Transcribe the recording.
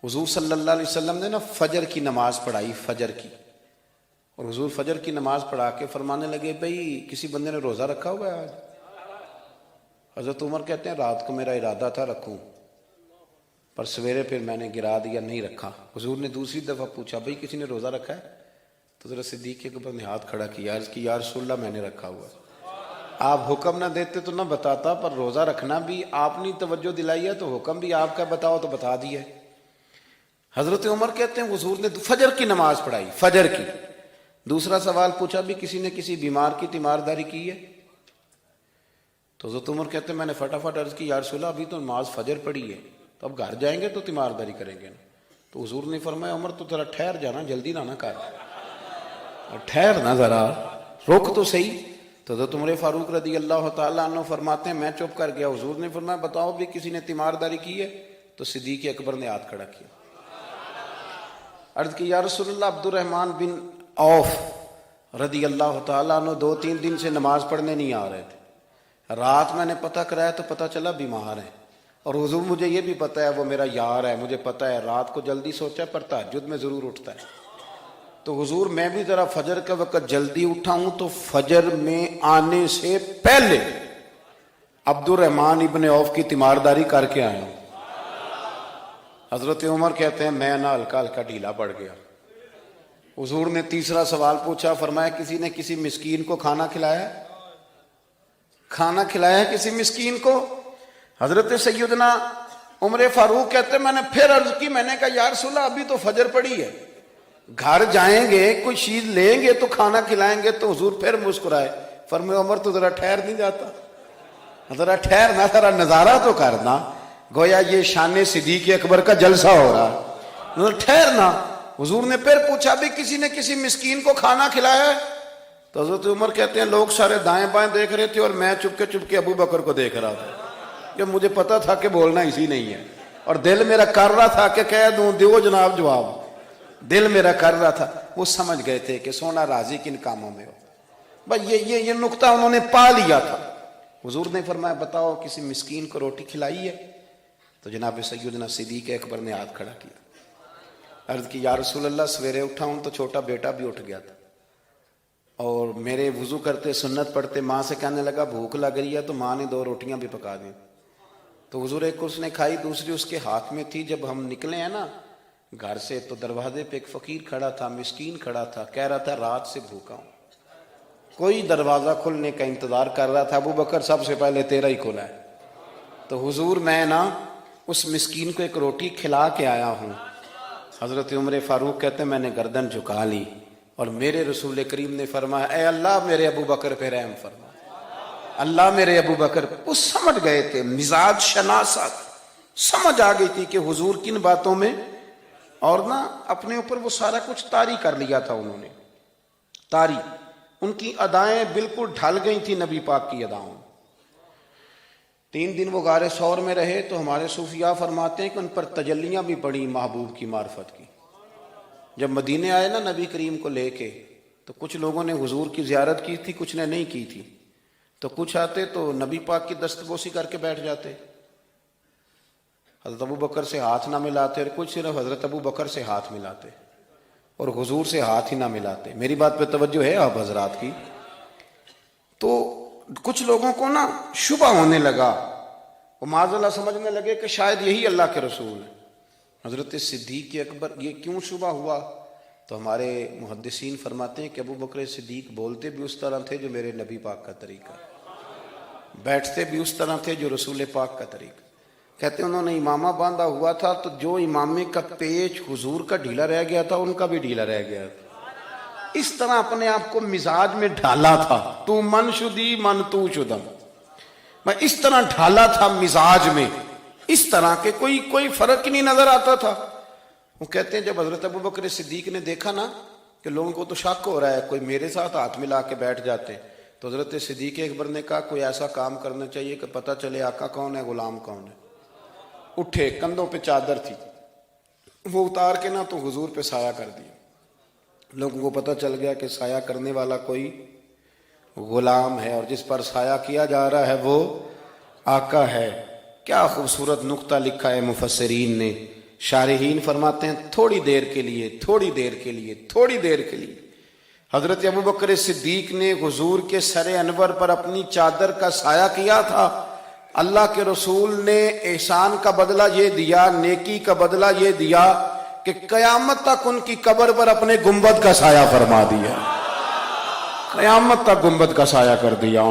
حضور صلی اللہ علیہ وسلم نے نا فجر کی نماز پڑھائی، فجر کی، اور حضور فجر کی نماز پڑھا کے فرمانے لگے بھئی کسی بندے نے روزہ رکھا ہوا ہے آج؟ حضرت عمر کہتے ہیں رات کو میرا ارادہ تھا رکھوں، پر سویرے پھر میں نے گرا دیا، نہیں رکھا۔ حضور نے دوسری دفعہ پوچھا بھئی کسی نے روزہ رکھا ہے؟ تو حضرت صدیق اکبر نے ہاتھ کھڑا کیا، عرض کی یا رسول اللہ میں نے رکھا ہوا ہے۔ آپ حکم نہ دیتے تو نہ بتاتا، پر روزہ رکھنا بھی آپ نے توجہ دلائی ہے تو حکم بھی آپ کا بتاؤ تو بتا دیا ہے۔ حضرت عمر کہتے ہیں حضور نے فجر کی نماز پڑھائی، فجر کی۔ دوسرا سوال پوچھا بھی کسی نے کسی بیمار کی تیمارداری کی ہے؟ تو حضرت عمر کہتے ہیں میں نے فٹافٹ عرض کی یا رسول اللہ ابھی تو نماز فجر پڑھی ہے، تو اب گھر جائیں گے تو تیمارداری کریں گے نا۔ تو حضور نے فرمایا عمر تو ذرا ٹھہر جانا، جلدی نہ کر، ٹھہر نا ذرا، روک تو صحیح۔ تو حضرت عمر فاروق رضی اللہ تعالیٰ عنہ فرماتے ہیں میں چپ کر گیا، حضور نے فرمایا بتاؤ بھی کسی نے تیمارداری کی ہے؟ تو صدیق اکبر نے ہاتھ کھڑا کیا، عرض کی یا رسول اللہ عبد الرحمن بن عوف رضی اللہ تعالیٰ عنہ 2-3 دن سے نماز پڑھنے نہیں آ رہے تھے، رات میں نے پتہ کرایا تو پتہ چلا بیمار ہیں، اور حضور مجھے یہ بھی پتہ ہے وہ میرا یار ہے، مجھے پتہ ہے رات کو جلدی سوچا پر تہجد میں ضرور اٹھتا ہے۔ تو حضور میں بھی ذرا فجر کے وقت جلدی اٹھا ہوں تو فجر میں آنے سے پہلے عبد الرحمن ابن عوف کی تیمارداری کر کے آیا ہوں۔ حضرت عمر کہتے ہیں میں نہ ہلکا ہلکا ڈھیلا پڑ گیا۔ حضور نے تیسرا سوال پوچھا، فرمایا کسی نے کسی مسکین کو کھانا کھلایا ہے؟ کھانا کھلایا ہے کسی مسکین کو؟ حضرت سیدنا عمر فاروق کہتے ہیں میں نے پھر عرض کی، میں نے کہا یا رسول اللہ ابھی تو فجر پڑی ہے، گھر جائیں گے کوئی چیز لیں گے تو کھانا کھلائیں گے۔ تو حضور پھر مسکرائے، فرمایا عمر تو ذرا ٹھہر نہیں جاتا، ذرا ٹھہر نہ، ذرا نظارہ تو کرنا، گویا یہ شان صدیق اکبر کا جلسہ ہو رہا، ٹھہرنا۔ حضور نے پھر پوچھا بھی کسی نے کسی مسکین کو کھانا کھلایا ہے؟ تو حضرت عمر کہتے ہیں لوگ سارے دائیں بائیں دیکھ رہے تھے اور میں چپ کے ابو بکر کو دیکھ رہا تھا، کہ مجھے پتا تھا کہ بولنا اسی نہیں ہے، اور دل میرا کر رہا تھا کہ کہہ دوں دیو جناب جواب، دل میرا کر رہا تھا۔ وہ سمجھ گئے تھے کہ سونا راضی کن کاموں میں ہو، بھائی یہ نقطہ انہوں نے پا لیا تھا۔ حضور نے فرمایا بتاؤ کسی مسکین کو روٹی کھلائی ہے؟ تو جناب سیدنا صدیق اکبر نے ہاتھ کھڑا کیا، عرض کی یا رسول اللہ سویرے اٹھا ہوں تو چھوٹا بیٹا بھی اٹھ گیا تھا، اور میرے وضو کرتے سنت پڑھتے ماں سے کہنے لگا بھوک لگ رہی ہے، تو ماں نے 2 روٹیاں بھی پکا دیں۔ تو حضور ایک اس نے کھائی، دوسری اس کے ہاتھ میں تھی۔ جب ہم نکلے ہیں نا گھر سے تو دروازے پہ ایک فقیر کھڑا تھا، مسکین کھڑا تھا، کہہ رہا تھا رات سے بھوکا ہوں، کوئی دروازہ کھلنے کا انتظار کر رہا تھا، ابو بکر سب سے پہلے تیرا ہی کھلا ہے۔ تو حضور میں نا اس مسکین کو ایک روٹی کھلا کے آیا ہوں۔ حضرت عمر فاروق کہتے ہیں میں نے گردن جھکا لی، اور میرے رسول کریم نے فرمایا اے اللہ میرے ابو بکر پہ رحم فرما، اللہ میرے ابو بکر۔ وہ سمجھ گئے تھے، مزاج شناست سمجھ آ گئی تھی کہ حضور کن باتوں میں، اور نا اپنے اوپر وہ سارا کچھ طاری کر لیا تھا انہوں نے، طاری، ان کی ادائیں بالکل ڈھل گئی تھی نبی پاک کی اداؤں۔ 3 دن وہ غار ثور میں رہے تو ہمارے صوفیاء فرماتے ہیں کہ ان پر تجلیاں بھی پڑی محبوب کی معرفت کی۔ جب مدینے آئے نا نبی کریم کو لے کے، تو کچھ لوگوں نے حضور کی زیارت کی تھی، کچھ نے نہیں کی تھی، تو کچھ آتے تو نبی پاک کی دستبوسی کر کے بیٹھ جاتے، حضرت ابو بکر سے ہاتھ نہ ملاتے، اور کچھ صرف حضرت ابو بکر سے ہاتھ ملاتے اور حضور سے ہاتھ ہی نہ ملاتے۔ میری بات پہ توجہ ہے آپ حضرات کی؟ تو کچھ لوگوں کو نا شبہ ہونے لگا، وہ معاذ اللہ سمجھنے لگے کہ شاید یہی اللہ کے رسول ہے۔ حضرت صدیق اکبر، یہ کیوں شبہ ہوا؟ تو ہمارے محدثین فرماتے ہیں کہ ابو بکر صدیق بولتے بھی اس طرح تھے جو میرے نبی پاک کا طریقہ، بیٹھتے بھی اس طرح تھے جو رسول پاک کا طریقہ۔ کہتے ہیں انہوں نے امامہ باندھا ہوا تھا تو جو امامے کا پیچ حضور کا ڈھیلا رہ گیا تھا ان کا بھی ڈھیلا رہ گیا تھا، اس طرح اپنے آپ کو مزاج میں ڈھالا تھا، تو من شدی من تو شدم، میں اس طرح ڈھالا تھا مزاج میں، اس طرح کے کوئی فرق ہی نہیں نظر آتا تھا۔ وہ کہتے ہیں جب حضرت ابو بکر صدیق نے دیکھا نا کہ لوگوں کو تو شک ہو رہا ہے، کوئی میرے ساتھ ہاتھ ملا کے بیٹھ جاتے، تو حضرت صدیق اکبر نے کہا کوئی ایسا کام کرنا چاہیے کہ پتہ چلے آقا کون ہے غلام کون ہے۔ اٹھے، کندھوں پہ چادر تھی، وہ اتار کے نا تو حضور پہ سایہ کر دیا، لوگوں کو پتہ چل گیا کہ سایہ کرنے والا کوئی غلام ہے، اور جس پر سایہ کیا جا رہا ہے وہ آقا ہے۔ کیا خوبصورت نقطہ لکھا ہے مفسرین نے شارحین فرماتے ہیں تھوڑی دیر کے لیے، تھوڑی دیر کے لیے، تھوڑی دیر کے لیے حضرت ابوبکر صدیق نے حضور کے سر انور پر اپنی چادر کا سایہ کیا تھا۔ اللہ کے رسول نے احسان کا بدلہ یہ دیا، نیکی کا بدلہ یہ دیا کہ قیامت تک ان کی قبر پر اپنے گنبد کا سایہ فرما دیا، قیامت تک گنبد کا سایہ کر دیا۔